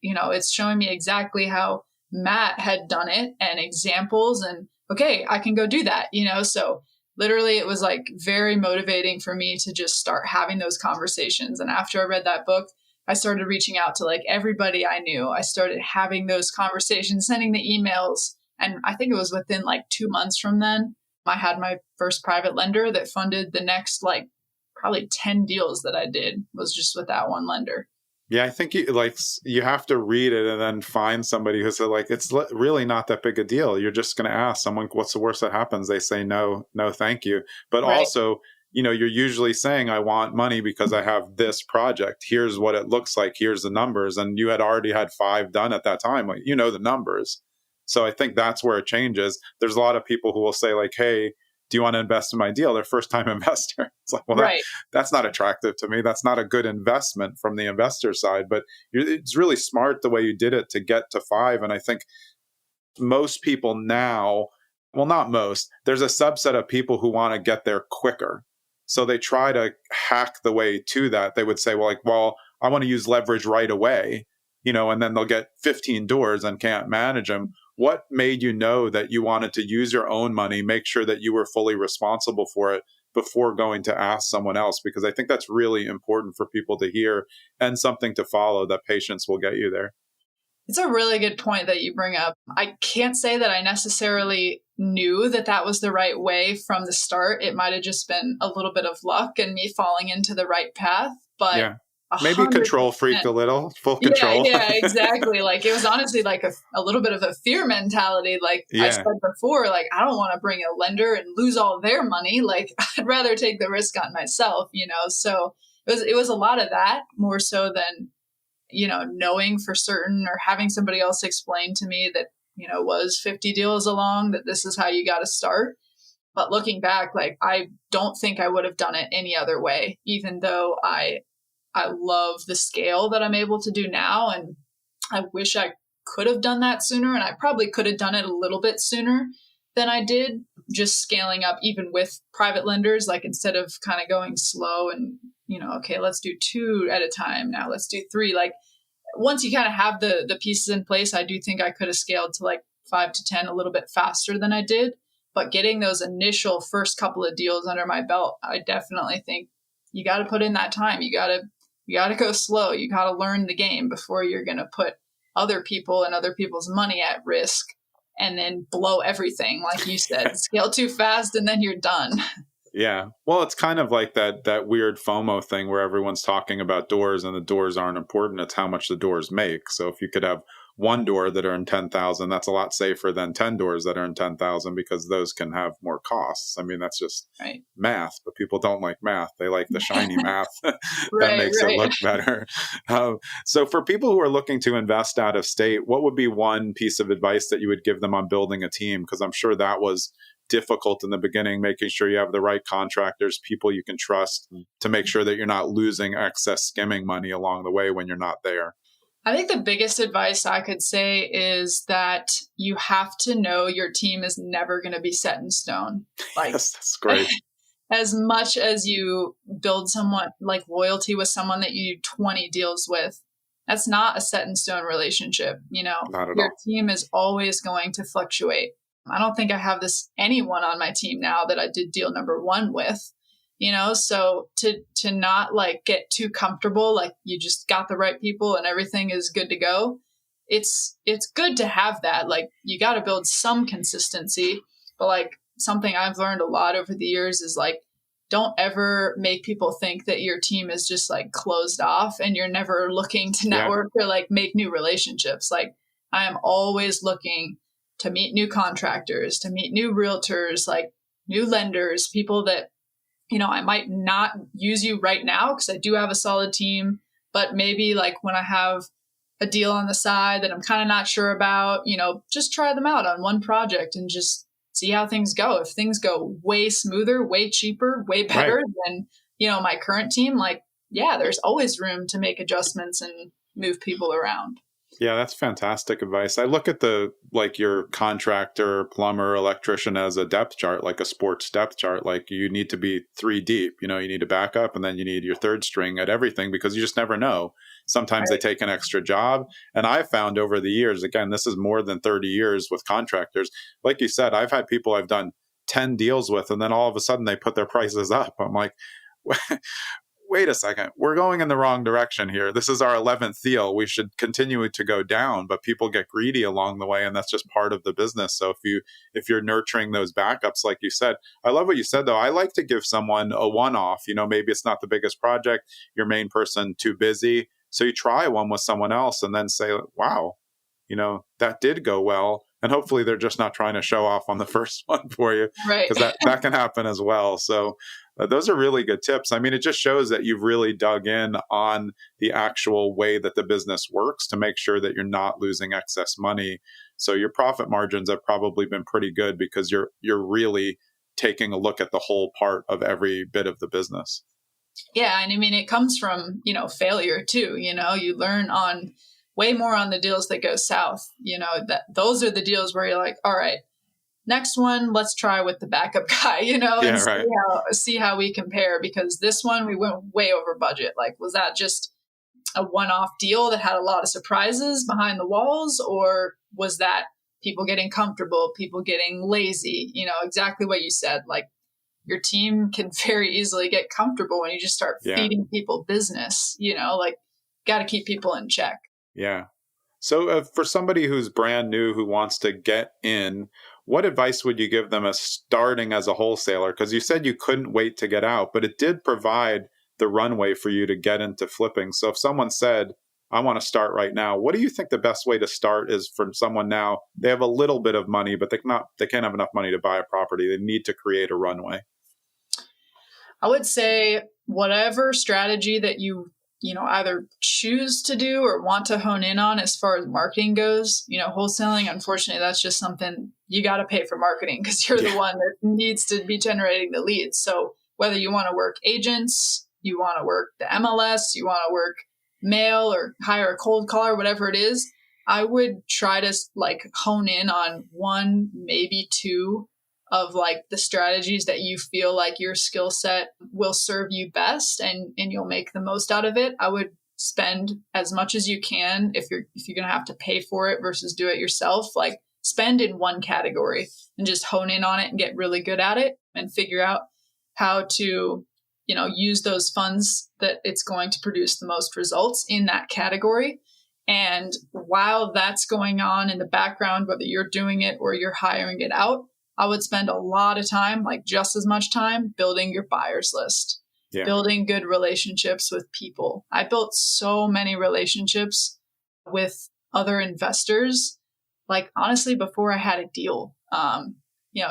it's showing me exactly how Matt had done it and examples, and okay, I can go do that, So literally it was like very motivating for me to just start having those conversations. And after I read that book, I started reaching out to like everybody I knew. I started having those conversations, sending the emails. And I think it was within like 2 months from then, I had my first private lender that funded the next like probably 10 deals that I did was just with that one lender.
Yeah, I think you have to read it and then find somebody who said like, it's really not that big a deal. You're just going to ask someone, what's the worst that happens? They say, no, thank you. But
Right.
Also, you're usually saying, I want money because I have this project. Here's what it looks like. Here's the numbers. And you had already had 5 done at that time. Like, the numbers. So I think that's where it changes. There's a lot of people who will say like, hey, do you want to invest in my deal? They're first time investor. It's like, well,
Right.
that's not attractive to me. That's not a good investment from the investor side, but it's really smart the way you did it to get to 5. And I think most people now, well, not most, there's a subset of people who want to get there quicker. So they try to hack the way to that. They would say, well, I want to use leverage right away, and then they'll get 15 doors and can't manage them. What made you know that you wanted to use your own money, make sure that you were fully responsible for it before going to ask someone else? Because I think that's really important for people to hear and something to follow, that patience will get you there.
It's a really good point that you bring up. I can't say that I necessarily knew that that was the right way from the start. It might have just been a little bit of luck and me falling into the right path, but
yeah. Maybe control freak a little, full control.
Yeah, exactly. Like it was honestly like a little bit of a fear mentality. Like I said before, like I don't want to bring a lender and lose all their money. Like I'd rather take the risk on myself, So it was a lot of that more so than, knowing for certain or having somebody else explain to me that, was 50 deals along, that this is how you got to start. But looking back, like I don't think I would have done it any other way, even though I love the scale that I'm able to do now. And I wish I could have done that sooner. And I probably could have done it a little bit sooner than I did, just scaling up even with private lenders, like instead of kind of going slow and, okay, let's do 2 at a time. Now let's do 3. Like once you kind of have the pieces in place, I do think I could have scaled to like 5 to 10 a little bit faster than I did. But getting those initial first couple of deals under my belt, I definitely think you got to put in that time. You got to go slow. You got to learn the game before you're going to put other people and other people's money at risk and then blow everything. Like you said, scale too fast and then you're done.
Yeah. Well, it's kind of like that weird FOMO thing where everyone's talking about doors and the doors aren't important. It's how much the doors make. So if you could have 1 door that earn 10,000, that's a lot safer than 10 doors that earn 10,000 because those can have more costs. I mean, that's just
right.
Math, but people don't like math. They like the shiny math that makes it look better. So for people who are looking to invest out of state, what would be one piece of advice that you would give them on building a team? Because I'm sure that was difficult in the beginning, making sure you have the right contractors, people you can trust to make sure that you're not losing excess skimming money along the way when you're not there.
I think the biggest advice I could say is that you have to know your team is never going to be set in stone. Like,
yes, that's great.
As much as you build someone like loyalty with someone that you do 20 deals with, that's not a set in stone relationship.
Not at
Your
all.
team is always going to fluctuate. I don't think I have anyone on my team now that I did deal number 1 with. So to not like get too comfortable, like you just got the right people and everything is good to go. It's good to have that. Like you got to build some consistency, but like something I've learned a lot over the years is like, don't ever make people think that your team is just like closed off and you're never looking to network or like make new relationships. Like I am always looking to meet new contractors, to meet new realtors, like new lenders, people that I might not use you right now because I do have a solid team, but maybe like when I have a deal on the side that I'm kind of not sure about, just try them out on one project and just see how things go. If things go way smoother, way cheaper, way better than, my current team, like, yeah, there's always room to make adjustments and move people around.
Yeah, that's fantastic advice. I look at your contractor, plumber, electrician as a depth chart, like a sports depth chart. Like you need to be 3 deep, you need a backup and then you need your third string at everything because you just never know. Sometimes they take an extra job. And I've found over the years, again, this is more than 30 years with contractors. Like you said, I've had people I've done 10 deals with, and then all of a sudden they put their prices up. I'm like, wait a second, we're going in the wrong direction here. This is our 11th deal. We should continue to go down, but people get greedy along the way, and that's just part of the business. So if you're nurturing those backups, like you said, I love what you said though. I like to give someone a one-off. Maybe it's not the biggest project, your main person too busy. So you try one with someone else and then say, wow, that did go well. And hopefully they're just not trying to show off on the first one for you,
right?
Because that can happen as well. So those are really good tips. I mean, it just shows that you've really dug in on the actual way that the business works to make sure that you're not losing excess money. So your profit margins have probably been pretty good because you're really taking a look at the whole part of every bit of the business.
Yeah. And I mean, it comes from, failure too. You learn on way more on the deals that go south, that those are the deals where you're like, all right, next one, let's try with the backup guy, and see how we compare, because this one we went way over budget. Like, was that just a one-off deal that had a lot of surprises behind the walls, or was that people getting comfortable, people getting lazy? Exactly what you said. Like, your team can very easily get comfortable when you just start feeding people business, like, got to keep people in check.
Yeah. So for somebody who's brand new, who wants to get in, what advice would you give them as starting as a wholesaler? Because you said you couldn't wait to get out, but it did provide the runway for you to get into flipping. So if someone said, I want to start right now, what do you think the best way to start is for someone now? They have a little bit of money, but they can't have enough money to buy a property. They need to create a runway.
I would say whatever strategy that you either choose to do or want to hone in on as far as marketing goes, wholesaling, unfortunately, that's just something you got to pay for marketing because you're the one that needs to be generating the leads. So whether you want to work agents, you want to work the MLS, you want to work mail or hire a cold caller, whatever it is, I would try to like hone in on 1, maybe 2 of like the strategies that you feel like your skill set will serve you best and you'll make the most out of it. I would spend as much as you can if you're going to have to pay for it versus do it yourself. Like, spend in one category and just hone in on it and get really good at it and figure out how to, use those funds that it's going to produce the most results in that category. And while that's going on in the background, whether you're doing it or you're hiring it out, I would spend a lot of time, like just as much time, building your buyers list, building good relationships with people. I built so many relationships with other investors, like honestly, before I had a deal,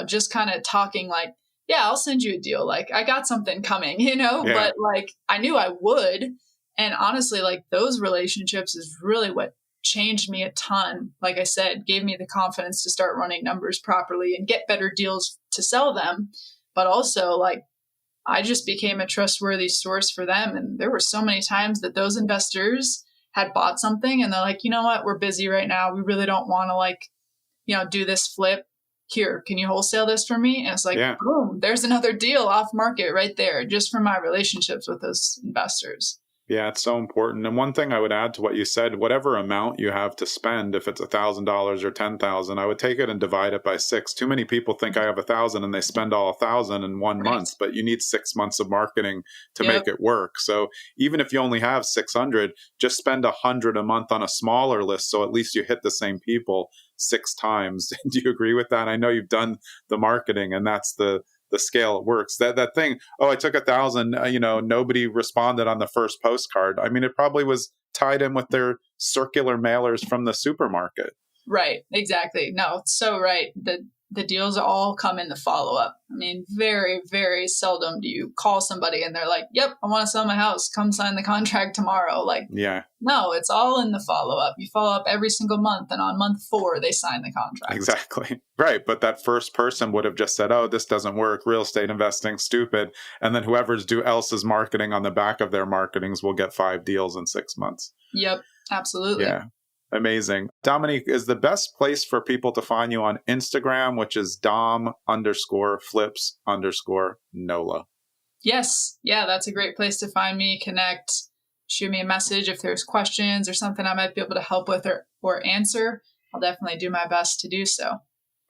just kind of talking like, yeah, I'll send you a deal. Like, I got something coming, but like I knew I would. And honestly, like those relationships is really what changed me a ton. Like I said, gave me the confidence to start running numbers properly and get better deals to sell them. But also, like, I just became a trustworthy source for them. And there were so many times that those investors had bought something and they're like, you know what, we're busy right now. We really don't want to, like, do this flip. Here, can you wholesale this for me? And it's like, boom, there's another deal off market right there, just from my relationships with those investors.
Yeah, it's so important. And one thing I would add to what you said, whatever amount you have to spend, if it's $1,000 or $10,000, I would take it and divide it by 6. Too many people think I have 1,000 and they spend all 1,000 in 1 month, but you need 6 months of marketing to make it work. So even if you only have 600, just spend 100 a month on a smaller list. So at least you hit the same people 6 times. Do you agree with that? I know you've done the marketing, and that's the scale it works. That thing, I took 1,000, nobody responded on the first postcard. I mean, it probably was tied in with their circular mailers from the supermarket.
Right. Exactly. No, it's so right. The deals all come in the follow-up. I mean, very, very seldom do you call somebody and they're like, yep, I want to sell my house. Come sign the contract tomorrow. Like, no, it's all in the follow-up. You follow up every single month, and on month 4, they sign the contract.
Exactly. Right. But that first person would have just said, oh, this doesn't work. Real estate investing, stupid. And then whoever's else's marketing on the back of their marketings will get 5 deals in 6 months.
Yep. Absolutely.
Yeah. Amazing. Dominique, is the best place for people to find you on Instagram, which is Dom_flips_NOLA.
Yes. Yeah, that's a great place to find me, connect, shoot me a message if there's questions or something I might be able to help with or answer. I'll definitely do my best to do so.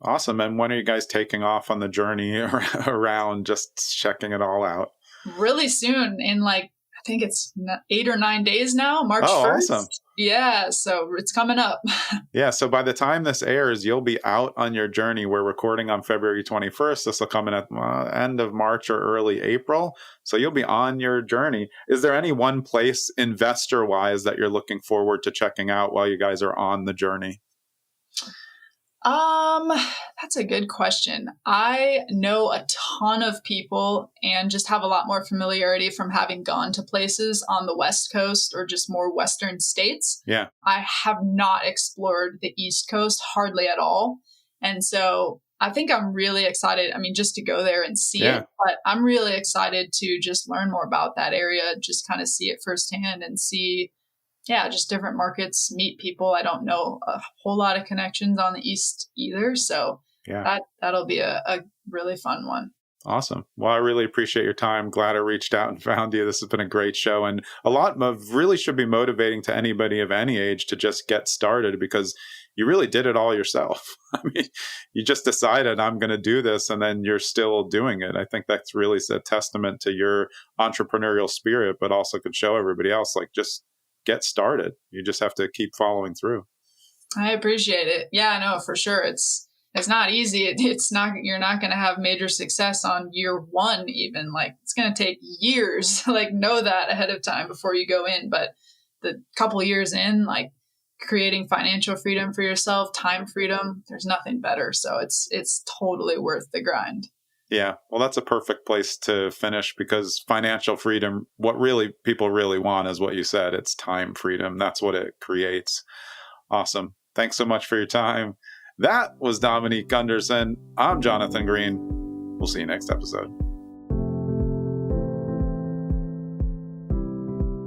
Awesome. And when are you guys taking off on the journey around just checking it all out?
Really soon, in I think it's 8 or 9 days now, March 1st.
Awesome.
Yeah, so it's coming up.
Yeah, so by the time this airs, you'll be out on your journey. We're recording on February 21st. This will come in at the end of March or early April. So you'll be on your journey. Is there any one place investor-wise that you're looking forward to checking out while you guys are on the journey?
That's a good question. I know a ton of people and just have a lot more familiarity from having gone to places on the West Coast or just more Western states.
Yeah.
I have not explored the East Coast hardly at all. And so I think I'm really excited. I mean, just to go there and see it, but I'm really excited to just learn more about that area, just kind of see it firsthand and see just different markets, meet people. I don't know a whole lot of connections on the East either. So that'll be a really fun one.
Awesome. Well, I really appreciate your time. Glad I reached out and found you. This has been a great show, and a lot of really should be motivating to anybody of any age to just get started, because you really did it all yourself. I mean, you just decided I'm going to do this, and then you're still doing it. I think that's really a testament to your entrepreneurial spirit, but also could show everybody else, just get started. You just have to keep following through.
I appreciate it. Yeah, no, for sure. It's not easy. It's not, you're not going to have major success on year 1, even. It's going to take years, know that ahead of time before you go in. But the couple years in, creating financial freedom for yourself, time freedom, there's nothing better. So it's totally worth the grind.
Yeah, well, that's a perfect place to finish, because financial freedom, what really people really want is what you said. It's time freedom. That's what it creates. Awesome. Thanks so much for your time. That was Dominique Gunderson. I'm Jonathan Green. We'll see you next episode.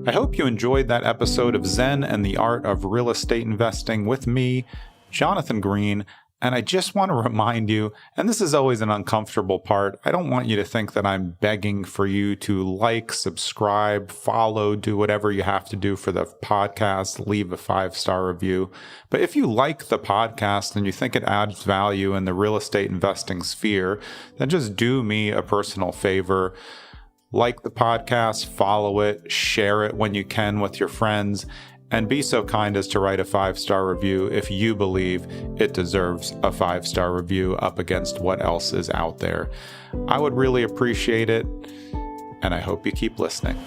I hope you enjoyed that episode of Zen and the Art of Real Estate Investing with me, Jonathan Green. And I just want to remind you, and this is always an uncomfortable part, I don't want you to think that I'm begging for you to subscribe, follow, do whatever you have to do for the podcast, leave a 5-star review. But if you like the podcast and you think it adds value in the real estate investing sphere, then just do me a personal favor. Like the podcast, follow it, share it when you can with your friends, and be so kind as to write a 5-star review if you believe it deserves a 5-star review up against what else is out there. I would really appreciate it, and I hope you keep listening.